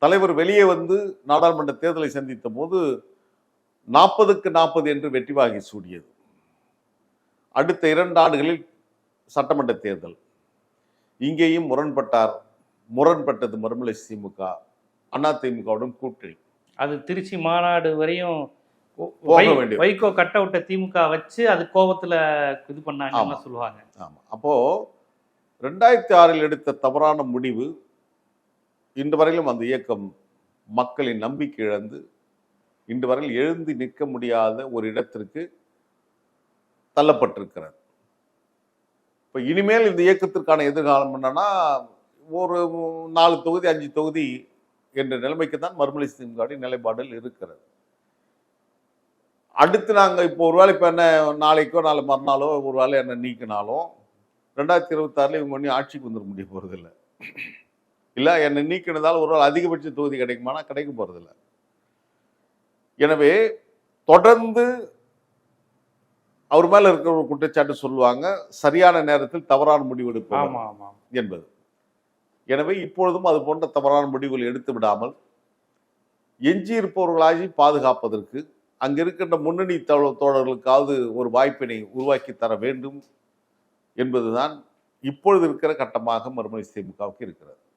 தலைவர் வெளியே வந்து நாடாளுமன்ற தேர்தலை சந்தித்த போது 40க்கு 40 என்று வெற்றி வாகை சூடியது. அடுத்த 2 ஆண்டுகளில் சட்டமன்ற தேர்தல். இங்கேயும் முரண்பட்டது மறுமலர்ச்சி திமுக, அதிமுகவுடன் கூட்டணி. அது திருச்சி மாநாடு வரையும் போக வேண்டிய வைகோ கட்ட விட்ட திமுக வச்சு அது கோபத்துல இது பண்ணாங்கன்னு சொல்லுவாங்க. ஆமா. அப்போ 2006 எடுத்த தவறான முடிவு இன்று வரையிலும் அந்த இயக்கம் மக்களின் நம்பிக்கை இழந்து இன்று வரையில் எழுந்து நிற்க முடியாத ஒரு இடத்திற்கு தள்ளப்பட்டிருக்கிறது. இப்ப இனிமேல் இந்த இயக்கத்திற்கான எதிர்காலம் என்னன்னா, ஒரு 4 தொகுதி 5 தொகுதி என்ற நிலைமைக்கு தான் மறுமலர்ச்சி திமுக நிலைப்பாடுகள் இருக்கிறது. அடுத்து நாங்கள் இப்போ ஒருவேளை இப்போ என்ன நாளைக்கோ நாளை மறுநாளோ ஒரு வேளை என்ன நீக்கினாலும் 2026 இவங்க ஒன்றும் ஆட்சிக்கு வந்துட முடிய போறதில்லை. இல்லை என்னை நீக்கினதால் ஒரு வேளை அதிகபட்ச தொகுதி கிடைக்குமானா கிடைக்க போறதில்லை. எனவே தொடர்ந்து அவர் மேல இருக்கிற ஒரு குற்றச்சாட்டு சொல்லுவாங்க, சரியான நேரத்தில் தவறான முடிவு எடுப்போம் என்பது. எனவே இப்பொழுதும் அது போன்ற தவறான முடிவுகள் எடுத்து விடாமல் எஞ்சி இருப்பவர்களாகி பாதுகாப்பதற்கு அங்க இருக்கின்ற முன்னணி தோழர்களுக்காவது ஒரு வாய்ப்பினை உருவாக்கி தர வேண்டும் என்பதுதான் இப்பொழுது இருக்கிற கட்டமாக மறுமலர்ச்சி திமுகவுக்கு இருக்கிறது.